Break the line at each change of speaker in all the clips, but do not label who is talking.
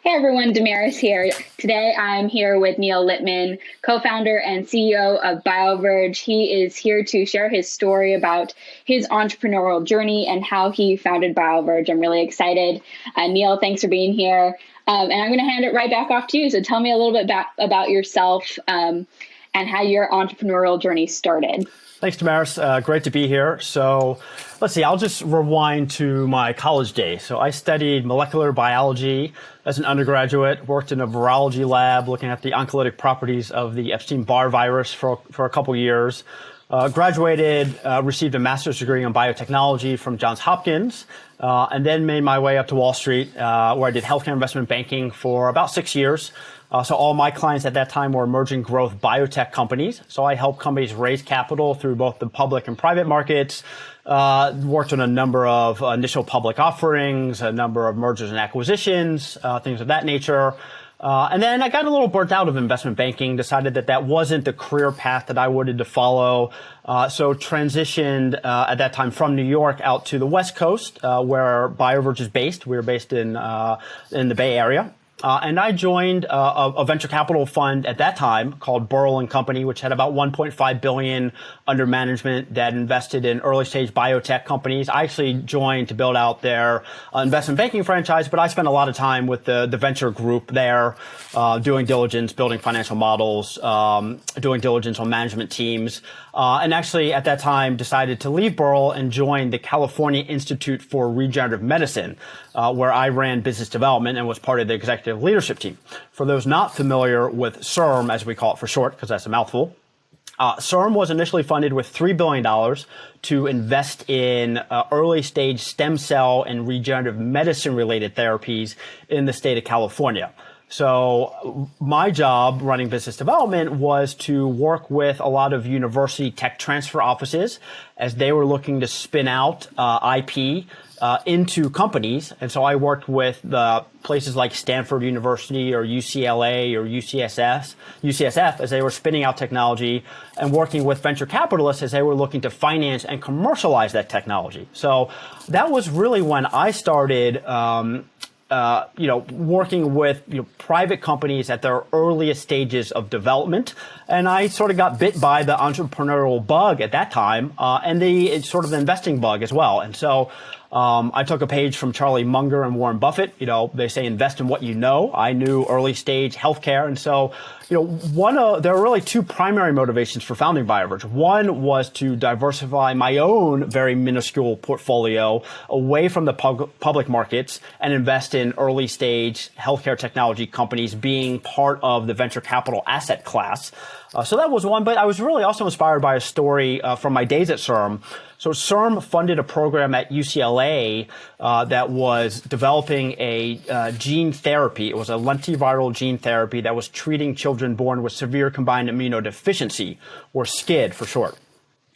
Hey everyone, Damaris here. Today I'm here with Neil Littman, co-founder and CEO of Bioverge. He is here to share his story about his entrepreneurial journey and how he founded Bioverge. I'm really excited. Neil, thanks for being here. And I'm going to hand it right back off to you. So tell me a little bit about yourself and how your entrepreneurial journey started.
Thanks, Damaris. Great to be here. So let's see, I'll just rewind to my college days. So I studied molecular biology as an undergraduate, worked in a virology lab looking at the oncolytic properties of the Epstein-Barr virus for a couple years. Graduated, received a master's degree in biotechnology from Johns Hopkins, and then made my way up to Wall Street, where I did healthcare investment banking for about 6 years. So all my clients at that time were emerging growth biotech companies. So I helped companies raise capital through both the public and private markets, worked on a number of initial public offerings, a number of mergers and acquisitions, things of that nature. And then I got a little burnt out of investment banking, decided that wasn't the career path that I wanted to follow. So transitioned at that time from New York out to the West Coast, where Bioverge is based. We were based in the Bay Area. And I joined a venture capital fund at that time called Burrell & Company, which had about $1.5 billion under management that invested in early stage biotech companies. I actually joined to build out their investment banking franchise, but I spent a lot of time with the venture group there, doing diligence, building financial models, doing diligence on management teams. And actually at that time decided to leave Burrell and join the California Institute for Regenerative Medicine, where I ran business development and was part of the executive leadership team. For those not familiar with CIRM, as we call it for short, because that's a mouthful, CIRM was initially funded with $3 billion to invest in early stage stem cell and regenerative medicine related therapies in the state of California. So my job running business development was to work with a lot of university tech transfer offices as they were looking to spin out IP into companies. And so I worked with the places like Stanford University or UCLA or UCSF as they were spinning out technology, and working with venture capitalists as they were looking to finance and commercialize that technology. So that was really when I started working with private companies at their earliest stages of development. And I sort of got bit by the entrepreneurial bug at that time, and the sort of the investing bug as well. And so I took a page from Charlie Munger and Warren Buffett. They say invest in what you know. I knew early stage healthcare. And so, there are really two primary motivations for founding Bioverge. One was to diversify my own very minuscule portfolio away from the public markets and invest in early stage healthcare technology companies being part of the venture capital asset class. So that was one, but I was really also inspired by a story from my days at CIRM. So CIRM funded a program at UCLA that was developing a gene therapy. It was a lentiviral gene therapy that was treating children born with severe combined immunodeficiency, or SCID for short.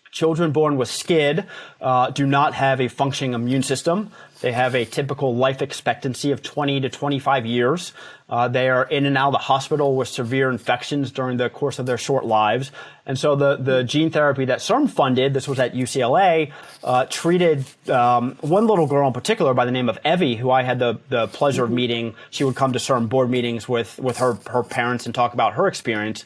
Children born with SCID do not have a functioning immune system. They have a typical life expectancy of 20 to 25 years. They are in and out of the hospital with severe infections during the course of their short lives. And so the gene therapy that CIRM funded, this was at UCLA, treated one little girl in particular by the name of Evie, who I had the pleasure of meeting. She would come to CIRM board meetings with her parents and talk about her experience.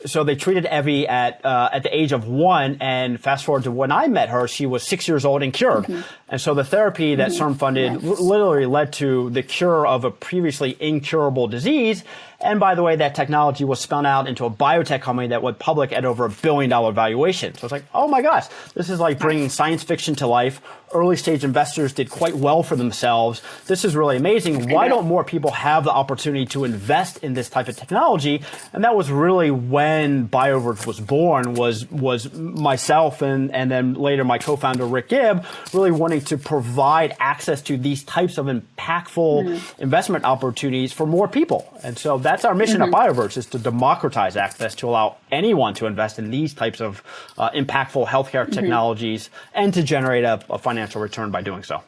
So they treated Evie at the age of 1, and fast forward to when I met her, she was 6 years old and cured. And so the therapy that CIRM funded literally led to the cure of a previously incurable disease. And by the way, that technology was spun out into a biotech company that went public at over $1 billion valuation. So it's like, oh my gosh, this is like bringing science fiction to life. Early stage investors did quite well for themselves. This is really amazing. Why don't more people have the opportunity to invest in this type of technology? And that was really when Bioverge was born, was myself and then later my co-founder Rick Gibb really wanting to provide access to these types of impactful investment opportunities for more people. And so that's our mission at Bioverge, is to democratize access to allow anyone to invest in these types of impactful healthcare technologies and to generate a financial return by doing so.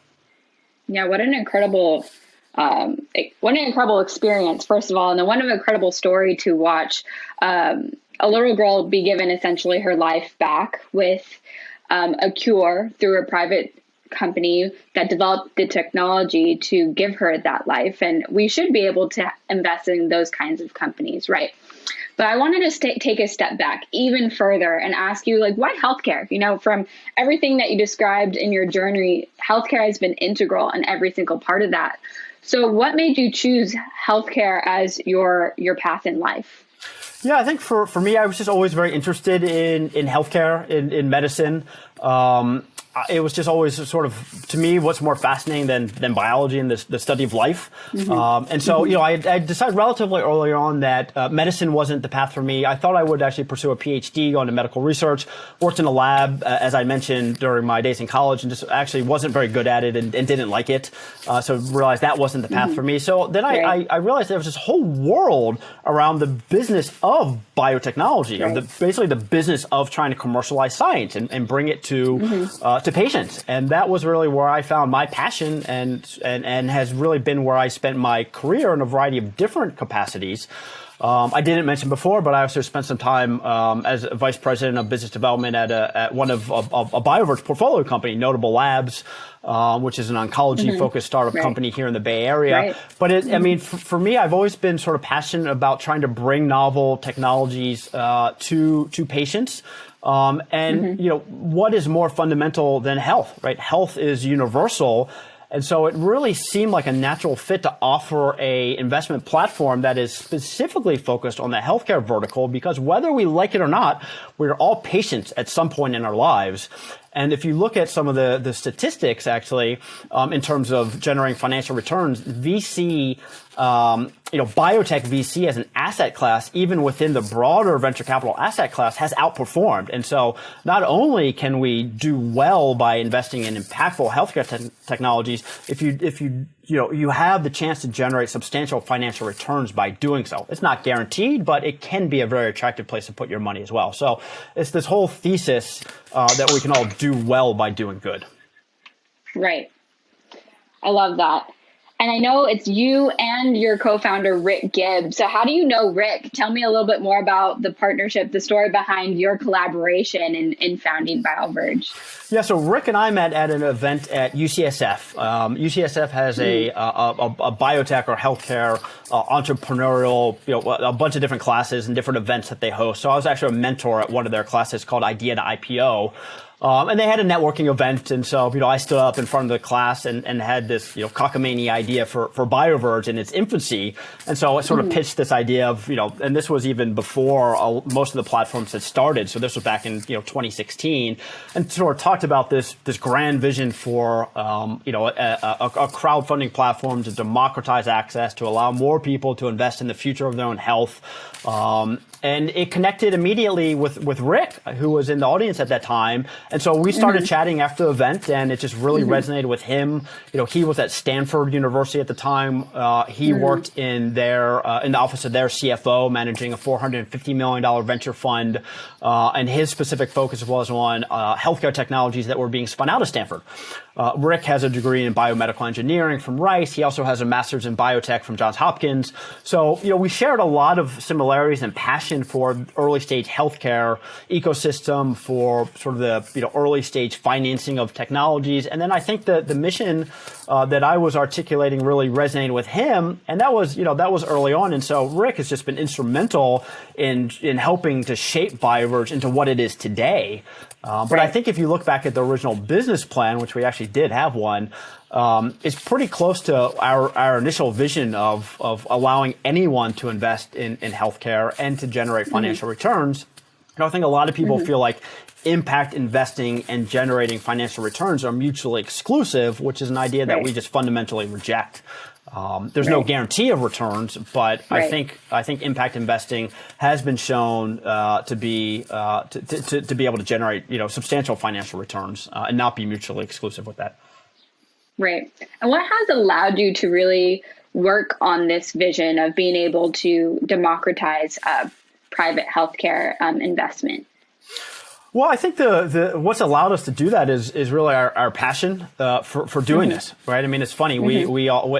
Yeah, what an incredible experience, first of all, and then what an incredible story to watch a little girl be given essentially her life back with a cure through a private company that developed the technology to give her that life. And we should be able to invest in those kinds of companies, right? But I wanted to take a step back even further and ask you, like, why healthcare? You know, from everything that you described in your journey, healthcare has been integral in every single part of that. So what made you choose healthcare as your path in life?
Yeah, I think for me, I was just always very interested in healthcare, in medicine. It was just always sort of, to me, what's more fascinating than biology and the study of life. And so, you know, I decided relatively early on that medicine wasn't the path for me. I thought I would actually pursue a PhD, go into medical research, worked in a lab, as I mentioned, during my days in college, and just actually wasn't very good at it and didn't like it. So realized that wasn't the path for me. So then I realized there was this whole world around the business of biotechnology, or basically the business of trying to commercialize science and bring it to patients. And that was really where I found my passion and has really been where I spent my career in a variety of different capacities. I didn't mention before, but I also spent some time as a vice president of business development at one of a Bioverge portfolio company, Notable Labs, which is an oncology-focused startup company here in the Bay Area. But I mean, for me, I've always been sort of passionate about trying to bring novel technologies to patients. And you know, what is more fundamental than health, right? Health is universal. And so it really seemed like a natural fit to offer a investment platform that is specifically focused on the healthcare vertical, because whether we like it or not, we're all patients at some point in our lives. And if you look at some of the statistics, actually, in terms of generating financial returns, VC, biotech VC as an asset class, even within the broader venture capital asset class, has outperformed. And so not only can we do well by investing in impactful healthcare technologies, if you have the chance to generate substantial financial returns by doing so. It's not guaranteed, but it can be a very attractive place to put your money as well. So it's this whole thesis that we can all do well by doing good.
Right. I love that. And I know it's you and your co-founder, Rick Gibbs. So how do you know Rick? Tell me a little bit more about the partnership, the story behind your collaboration in founding Bioverge.
Yeah, so Rick and I met at an event at UCSF. UCSF has a biotech or healthcare entrepreneurial, a bunch of different classes and different events that they host. So I was actually a mentor at one of their classes called Idea to IPO. And they had a networking event. And so, I stood up in front of the class and had this, cockamamie idea for Bioverge in its infancy. And so I sort of pitched this idea of, and this was even before most of the platforms had started. So this was back in, 2016, and sort of talked about this grand vision for, a crowdfunding platform to democratize access, to allow more people to invest in the future of their own health. And it connected immediately with Rick, who was in the audience at that time. And so we started chatting after the event, and it just really resonated with him. He was at Stanford University at the time. He worked in the office of their CFO, managing a $450 million venture fund. And his specific focus was on healthcare technologies that were being spun out of Stanford. Rick has a degree in biomedical engineering from Rice. He also has a master's in biotech from Johns Hopkins. So, we shared a lot of similarities and passion for early stage healthcare ecosystem, for sort of the, early stage financing of technologies. And then I think the mission that I was articulating really resonated with him. And that was early on. And so Rick has just been instrumental in helping to shape Bioverge into what it is today. But I think if you look back at the original business plan, which we actually did have one, it's pretty close to our initial vision of allowing anyone to invest in healthcare and to generate financial returns. And I think a lot of people feel like impact investing and generating financial returns are mutually exclusive, which is an idea that we just fundamentally reject. There's no guarantee of returns, but I think impact investing has been shown to be able to generate substantial financial returns and not be mutually exclusive with that.
Right. And what has allowed you to really work on this vision of being able to democratize private healthcare investment?
Well, I think what's allowed us to do that is really our passion for doing this, right? I mean, it's funny. We all,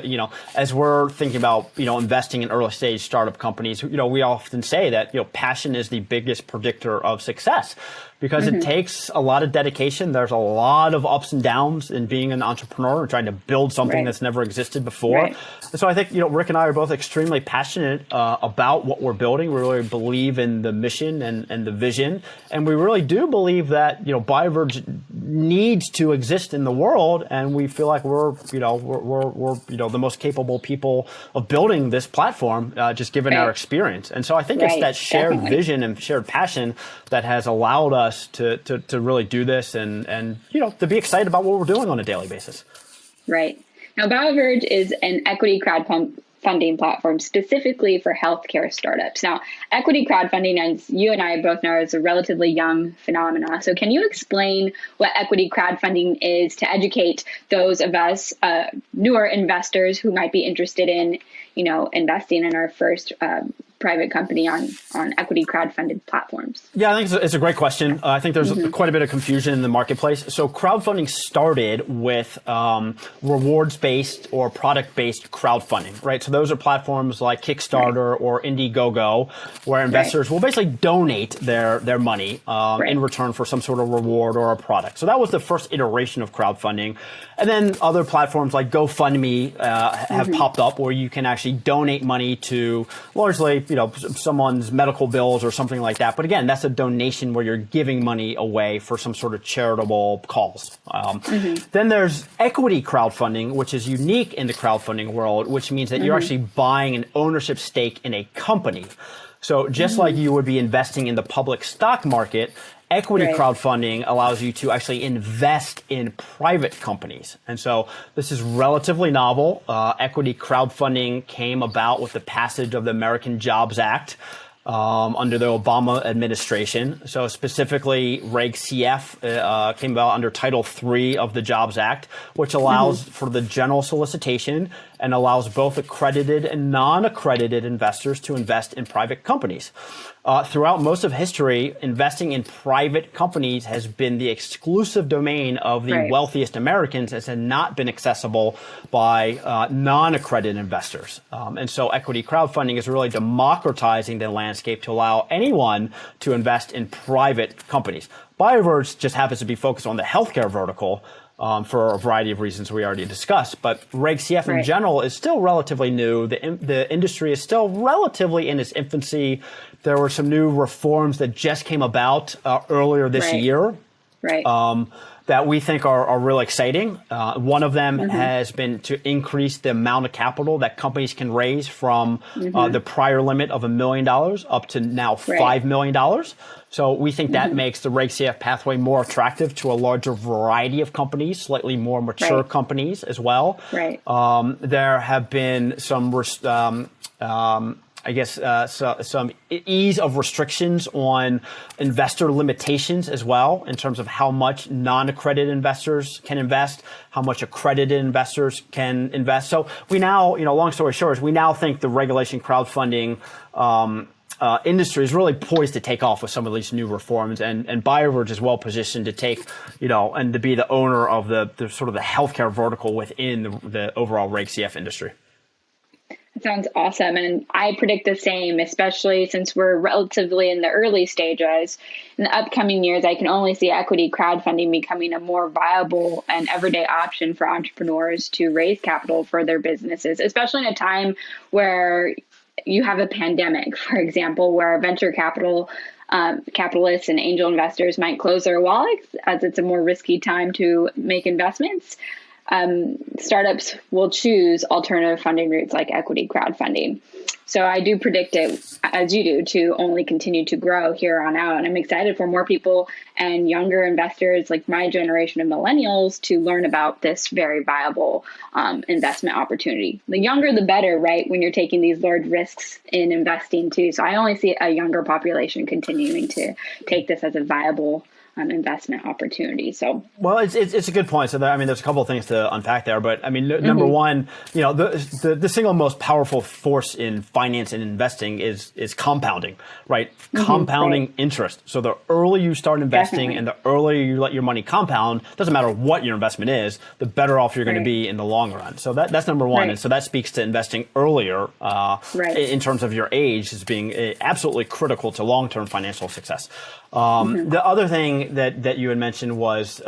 as we're thinking about, investing in early stage startup companies, we often say that, passion is the biggest predictor of success. because it takes a lot of dedication. There's a lot of ups and downs in being an entrepreneur and trying to build something that's never existed before.
Right.
And so I think, Rick and I are both extremely passionate about what we're building. We really believe in the mission and the vision. And we really do believe that, Bioverge needs to exist in the world. And we feel like we're the most capable people of building this platform, just given our experience. And so I think it's that shared vision and shared passion that has allowed us to really do this and to be excited about what we're doing on a daily basis.
Right. Now, Bioverge is an equity crowdfunding platform specifically for healthcare startups. Now, equity crowdfunding, as you and I both know, is a relatively young phenomena. So can you explain what equity crowdfunding is to educate those of us newer investors who might be interested in, investing in our first private company on equity crowdfunded platforms?
Yeah, I think it's a great question. I think there's quite a bit of confusion in the marketplace. So crowdfunding started with rewards-based or product-based crowdfunding, right? So those are platforms like Kickstarter or Indiegogo, where investors will basically donate their money in return for some sort of reward or a product. So that was the first iteration of crowdfunding. And then other platforms like GoFundMe have popped up, where you can actually donate money to largely someone's medical bills or something like that. But again, that's a donation where you're giving money away for some sort of charitable cause. Then there's equity crowdfunding, which is unique in the crowdfunding world, which means that you're actually buying an ownership stake in a company. So just like you would be investing in the public stock market, equity crowdfunding allows you to actually invest in private companies. And so this is relatively novel. Equity crowdfunding came about with the passage of the American Jobs Act under the Obama administration. So specifically, Reg CF came about under Title III of the Jobs Act, which allows for the general solicitation and allows both accredited and non-accredited investors to invest in private companies. Throughout most of history, investing in private companies has been the exclusive domain of the wealthiest Americans, as had not been accessible by non-accredited investors. And so equity crowdfunding is really democratizing the landscape to allow anyone to invest in private companies. Bioverge just happens to be focused on the healthcare vertical, for a variety of reasons we already discussed. But Reg CF in general is still relatively new. The industry is still relatively in its infancy. There were some new reforms that just came about earlier this year that we think are really exciting. One of them has been to increase the amount of capital that companies can raise from the prior limit of $1 million up to now $5 million. So we think that makes the Reg CF pathway more attractive to a larger variety of companies, slightly more mature companies as well. There have been some some ease of restrictions on investor limitations as well, in terms of how much non-accredited investors can invest, how much accredited investors can invest. So we now, long story short, is we now think the regulation crowdfunding industry is really poised to take off with some of these new reforms, and Bioverge is well positioned to take, and to be the owner of the sort of the healthcare vertical within the overall Reg CF industry.
Sounds awesome. And I predict the same, especially since we're relatively in the early stages. In the upcoming years, I can only see equity crowdfunding becoming a more viable and everyday option for entrepreneurs to raise capital for their businesses, especially in a time where you have a pandemic, for example, where venture capitalists and angel investors might close their wallets, as it's a more risky time to make investments. Startups will choose alternative funding routes like equity crowdfunding. So I do predict it, as you do, to only continue to grow here on out. And I'm excited for more people and younger investors like my generation of millennials to learn about this very viable investment opportunity. The younger, the better, right? When you're taking these large risks in investing too. So I only see a younger population continuing to take this as a viable investment opportunity. So, well,
it's a good point. So there's a couple of things to unpack there, but number one, the single most powerful force in finance and investing is compounding, right? Compounding interest. So the earlier you start investing and the earlier you let your money compound, doesn't matter what your investment is, the better off you're going to be in the long run. So that's number one. And so that speaks to investing earlier in terms of your age as being absolutely critical to long-term financial success. The other thing that you had mentioned was,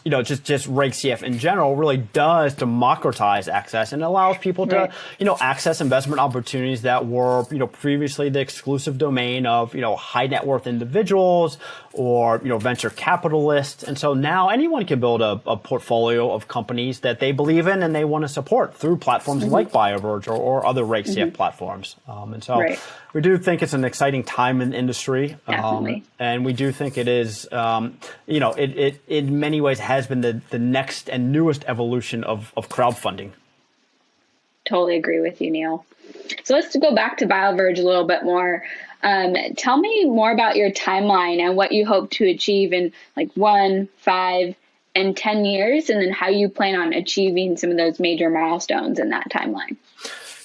just Reg CF in general really does democratize access and allows people to, access investment opportunities that were, previously the exclusive domain of, high net worth individuals or, venture capitalists. And so now anyone can build a portfolio of companies that they believe in and they want to support through platforms like Bioverge or other Reg CF platforms. And so we do think it's an exciting time in the industry. And we do think it is, it in many ways has been the next and newest evolution of crowdfunding.
Totally agree with you, Neil. So let's go back to Bioverge a little bit more. Tell me more about your timeline and what you hope to achieve in 1, 5, and 10 years, and then how you plan on achieving some of those major milestones in that timeline.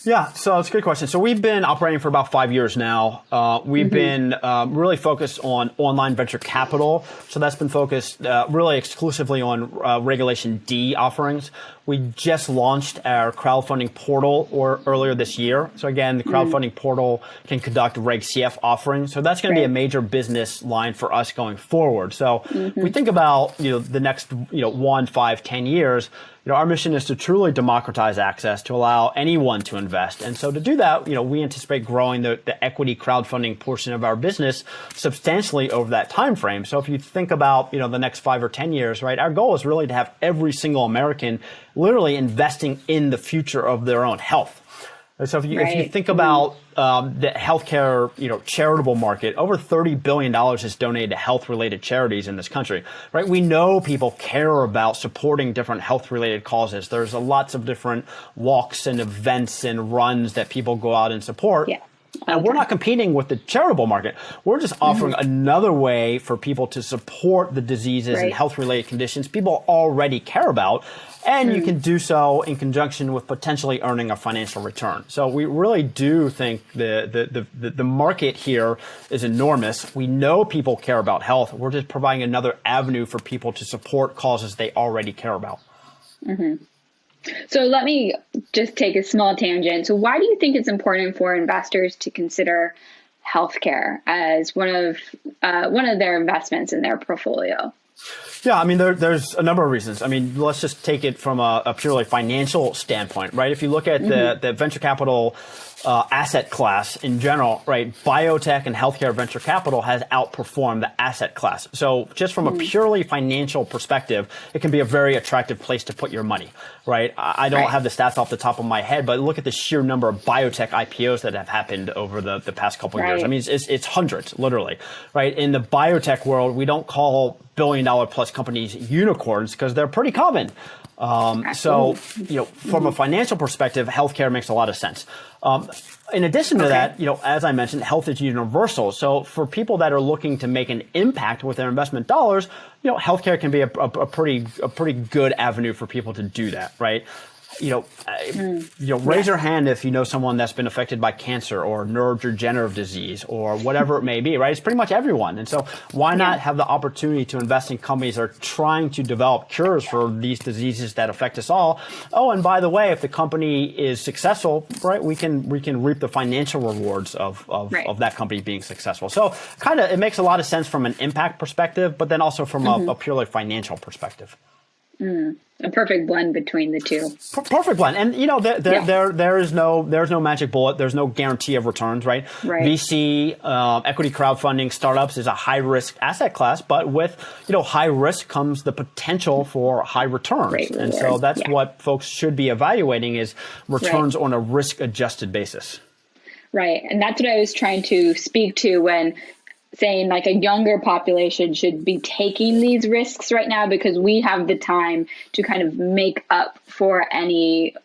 Yeah, so it's a good question. So we've been operating for about 5 years now. We've been really focused on online venture capital. So that's been focused really exclusively on Regulation D offerings. We just launched our crowdfunding portal earlier this year. So again, the crowdfunding portal can conduct Reg CF offerings. So that's going to be a major business line for us going forward. So we think about the next 1, 5, 10 years. Our mission is to truly democratize access to allow anyone to invest. And so to do that, we anticipate growing the equity crowdfunding portion of our business substantially over that time frame. So if you think about, the next 5 or 10 years, right, our goal is really to have every single American literally investing in the future of their own health. So if you think about the healthcare, charitable market, over $30 billion is donated to health-related charities in this country, right? We know people care about supporting different health-related causes. There's lots of different walks and events and runs that people go out and support. Yeah. And we're not competing with the charitable market. We're just offering another way for people to support the diseases and health-related conditions people already care about. And you can do so in conjunction with potentially earning a financial return. So we really do think the market here is enormous. We know people care about health. We're just providing another avenue for people to support causes they already care about.
So let me just take a small tangent. So why do you think it's important for investors to consider healthcare as one of their investments in their portfolio?
Yeah, I mean, there's a number of reasons. I mean, let's just take it from a purely financial standpoint, right? If you look at the venture capital asset class in general, right, biotech and healthcare venture capital has outperformed the asset class. So just from a purely financial perspective, it can be a very attractive place to put your money, right? I don't have the stats off the top of my head, but look at the sheer number of biotech IPOs that have happened over the past couple of years. I mean, it's hundreds, literally, right? In the biotech world, we don't call billion-dollar-plus companies unicorns because they're pretty common. So, from a financial perspective, healthcare makes a lot of sense. In addition to that, as I mentioned, health is universal. So for people that are looking to make an impact with their investment dollars, healthcare can be a pretty good avenue for people to do that, right? Raise your hand if you know someone that's been affected by cancer or neurodegenerative disease or whatever it may be, right? It's pretty much everyone. And so why not have the opportunity to invest in companies that are trying to develop cures for these diseases that affect us all? Oh, and by the way, if the company is successful, right, we can reap the financial rewards of that company being successful. So kind of it makes a lot of sense from an impact perspective, but then also from a purely financial perspective.
A perfect blend between the two.
Perfect blend. And, there's no magic bullet. There's no guarantee of returns, right? VC, equity crowdfunding, startups is a high risk asset class, but with, high risk comes the potential for high returns. And so that's what folks should be evaluating is returns on a risk adjusted basis. Right.
And that's what I was trying to speak to when saying a younger population should be taking these risks right now because we have the time to kind of make up for any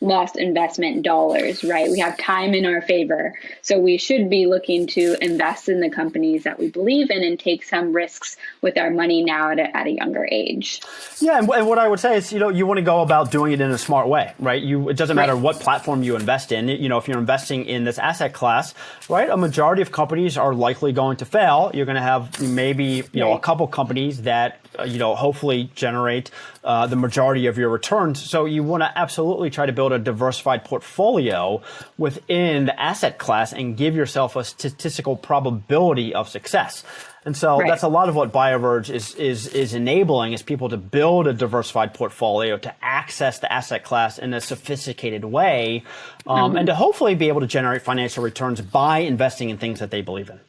lost investment dollars, right? We have time in our favor. So we should be looking to invest in the companies that we believe in and take some risks with our money now at a younger age.
Yeah, and what I would say is, you want to go about doing it in a smart way, right? It doesn't matter what platform you invest in. If you're investing in this asset class, right, a majority of companies are likely going to fail. You're going to have maybe, a couple companies that hopefully generate the majority of your returns. So you want to absolutely try to build a diversified portfolio within the asset class and give yourself a statistical probability of success. And so that's a lot of what Bioverge is enabling, is people to build a diversified portfolio, to access the asset class in a sophisticated way, and to hopefully be able to generate financial returns by investing in things that they believe in.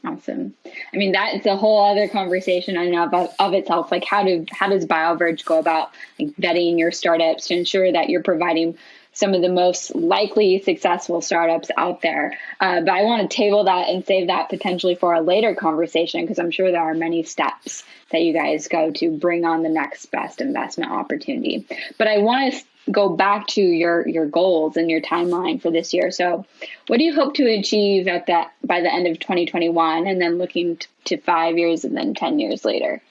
Awesome. I mean, that's a whole other conversation in and of itself. Like, how does Bioverge go about vetting your startups to ensure that you're providing some of the most likely successful startups out there? But I want to table that and save that potentially for a later conversation, because I'm sure there are many steps that you guys go to bring on the next best investment opportunity. But I want to go back to your goals and your timeline for this year. So what do you hope to achieve by the end of 2021, and then looking to 5 years and then 10 years later?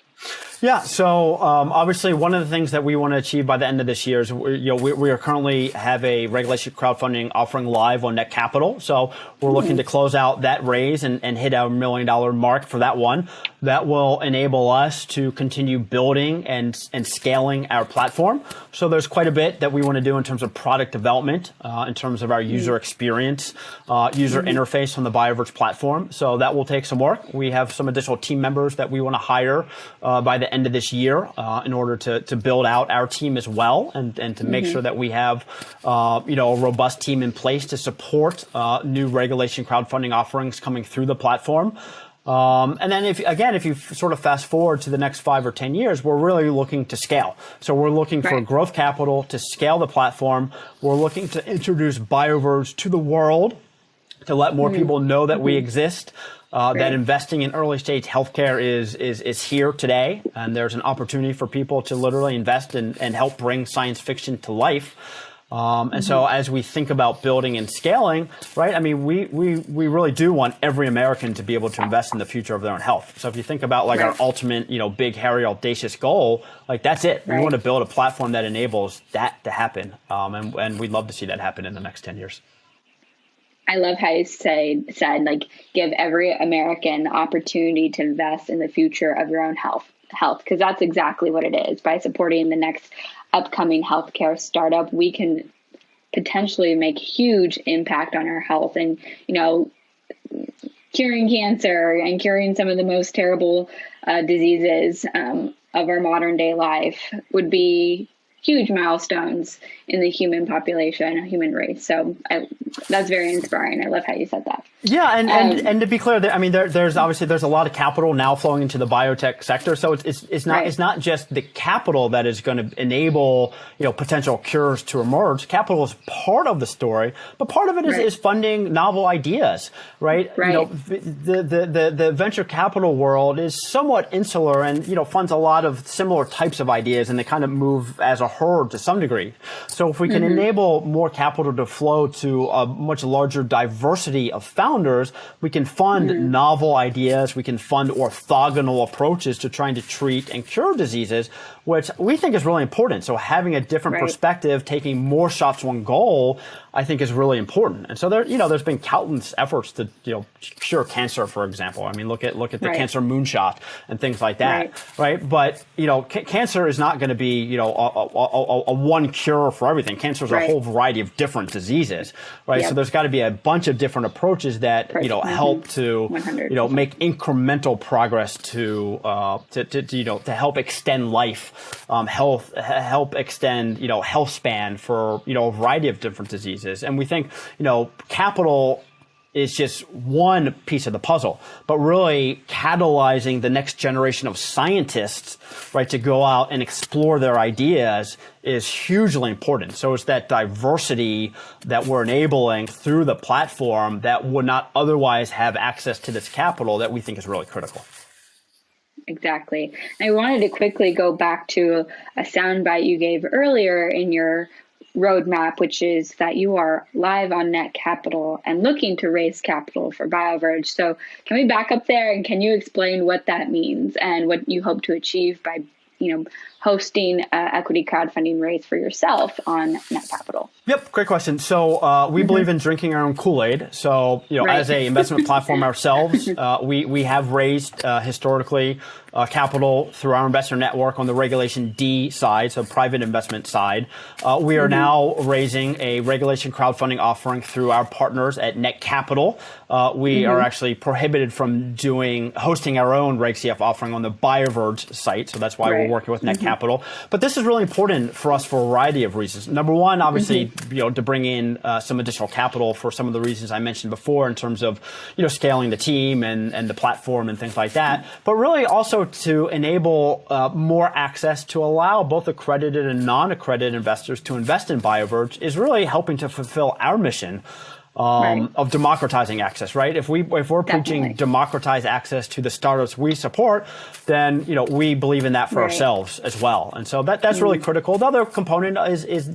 Yeah, so obviously one of the things that we want to achieve by the end of this year is we are currently have a regulation crowdfunding offering live on Net Capital. So we're looking to close out that raise and hit our $1 million mark for that one. That will enable us to continue building and scaling our platform. So there's quite a bit that we want to do in terms of product development, in terms of our user experience, user interface on the Bioverge platform. So that will take some work. We have some additional team members that we want to hire by the end of this year in order to build out our team as well, and to make sure that we have a robust team in place to support new regulation crowdfunding offerings coming through the platform. And then if you sort of fast forward to the next 5 or 10 years, we're really looking to scale. So we're looking for growth capital to scale the platform. We're looking to introduce Bioverge to the world, to let more people know that we exist. That investing in early stage healthcare is here today, and there's an opportunity for people to literally invest and help bring science fiction to life. And so as we think about building and scaling, right, I mean, we really do want every American to be able to invest in the future of their own health. So if you think about our ultimate, big, hairy, audacious goal, that's it. We want to build a platform that enables that to happen. And we'd love to see that happen in the next 10 years.
I love how you said give every American the opportunity to invest in the future of your own health, because that's exactly what it is. By supporting the next upcoming healthcare startup, we can potentially make huge impact on our health, and curing cancer and curing some of the most terrible diseases of our modern day life would be huge milestones in the human population, human race. So that's very inspiring. I love how you said that.
Yeah, and to be clear, I mean, there's a lot of capital now flowing into the biotech sector. So it's not just the capital that is going to enable potential cures to emerge. Capital is part of the story, but part of it is funding novel ideas, right? The venture capital world is somewhat insular and funds a lot of similar types of ideas, and they kind of move as a herd to some degree. So if we can enable more capital to flow to a much larger diversity of founders, we can fund novel ideas, we can fund orthogonal approaches to trying to treat and cure diseases, which we think is really important. So having a different perspective, taking more shots on goal, I think is really important. And so there's been countless efforts to, cure cancer, for example. I mean, look at the cancer moonshot and things like that, right? But, cancer is not going to be, a one cure for everything. Cancer is a whole variety of different diseases, right? So there's got to be a bunch of different approaches that, help to, make incremental progress to help extend life, help extend, health span for, a variety of different diseases. And we think, capital is just one piece of the puzzle, but really catalyzing the next generation of scientists, right, to go out and explore their ideas is hugely important. So it's that diversity that we're enabling through the platform that would not otherwise have access to this capital that we think is really critical.
Exactly. I wanted to quickly go back to a soundbite you gave earlier in your roadmap, which is that you are live on Net Capital and looking to raise capital for Bioverge. So can we back up there, and can you explain what that means and what you hope to achieve by hosting equity crowdfunding raise for yourself on Net Capital?
Yep, great question. So we believe in drinking our own Kool-Aid. So as a investment platform ourselves, we have raised historically capital through our investor network on the Regulation D side, so private investment side. We are now raising a regulation crowdfunding offering through our partners at Net Capital. We are actually prohibited from hosting our own Reg CF offering on the Bioverge site, so that's why we're working with Net Capital. But this is really important for us for a variety of reasons. Number one, obviously, to bring in some additional capital for some of the reasons I mentioned before in terms of, scaling the team and the platform and things like that. But really also to enable more access to allow both accredited and non-accredited investors to invest in Bioverge is really helping to fulfill our mission of democratizing access, right? If we're preaching democratize access to the startups we support, then we believe in that for ourselves as well, and so that's really critical. The other component is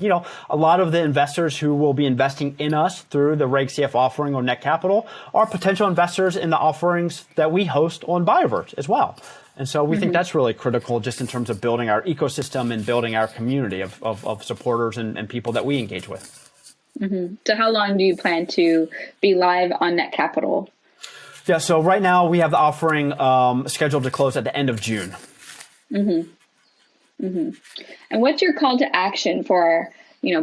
a lot of the investors who will be investing in us through the Reg CF offering or Net Capital are potential investors in the offerings that we host on Bioverge as well. And so we think that's really critical just in terms of building our ecosystem and building our community of supporters and people that we engage with.
So how long do you plan to be live on Net Capital?
Yeah, so right now we have the offering scheduled to close at the end of June.
And what's your call to action for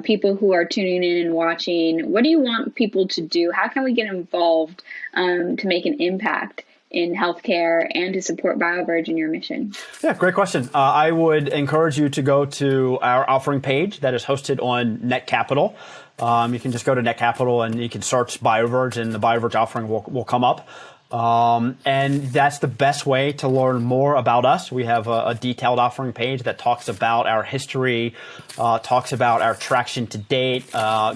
people who are tuning in and watching? What do you want people to do? How can we get involved to make an impact in healthcare and to support Bioverge in your mission? Yeah,
great question. I would encourage you to go to our offering page that is hosted on Net Capital. You can just go to Net Capital and you can search Bioverge and the Bioverge offering will come up. And that's the best way to learn more about us. We have a detailed offering page that talks about our history, talks about our traction to date,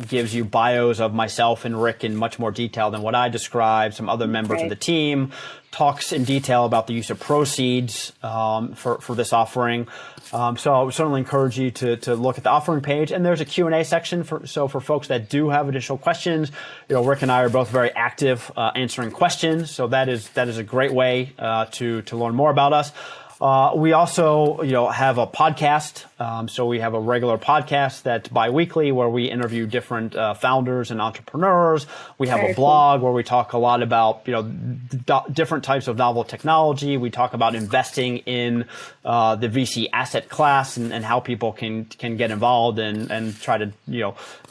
gives you bios of myself and Rick in much more detail than what I described, some other members of the team, talks in detail about the use of proceeds for this offering. So I would certainly encourage you to look at the offering page. And there's a Q&A section for folks that do have additional questions. Rick and I are both very active answering questions. So that is a great way to learn more about us. We also, have a podcast. So we have a regular podcast that's biweekly where we interview different founders and entrepreneurs. We have a blog where we talk a lot about, different types of novel technology. We talk about investing in the VC asset class and how people can get involved and try to,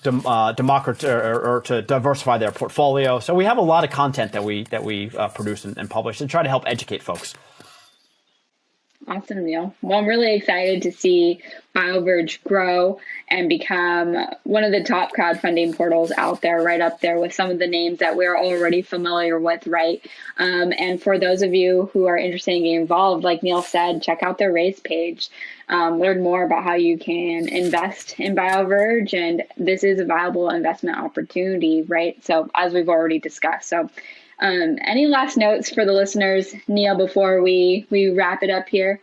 democratize or to diversify their portfolio. So we have a lot of content that we produce and publish and try to help educate folks.
Awesome, Neil. Well, I'm really excited to see Bioverge grow and become one of the top crowdfunding portals out there, right up there with some of the names that we're already familiar with, right? And for those of you who are interested in getting involved, like Neil said, check out their raise page. Learn more about how you can invest in Bioverge, and this is a viable investment opportunity, right? So as we've already discussed. So any last notes for the listeners, Neil, before we wrap it up here?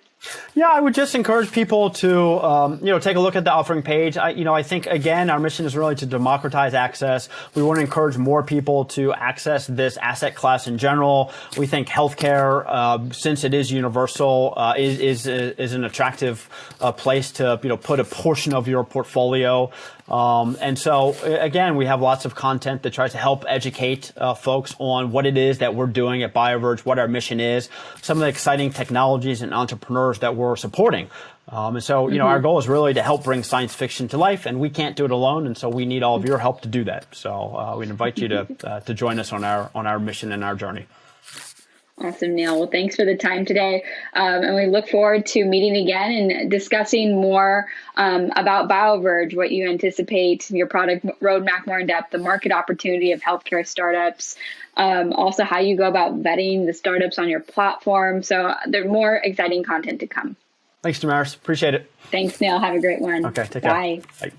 Yeah, I would just encourage people to, take a look at the offering page. I think, again, our mission is really to democratize access. We want to encourage more people to access this asset class in general. We think healthcare, since it is universal, is an attractive place to, put a portion of your portfolio. And so, again, we have lots of content that tries to help educate folks on what it is that we're doing at Bioverge, what our mission is, some of the exciting technologies and entrepreneurs that we're supporting. And so, our goal is really to help bring science fiction to life, and we can't do it alone. And so we need all of your help to do that. So we'd invite you to join us on our mission and our journey.
Awesome, Neil. Well, thanks for the time today. And we look forward to meeting again and discussing more about Bioverge, what you anticipate, your product roadmap more in depth, the market opportunity of healthcare startups, also how you go about vetting the startups on your platform. So there's more exciting content to come.
Thanks, Damaris. Appreciate it.
Thanks, Neil. Have a great one.
Okay, take care.
Bye.
Bye.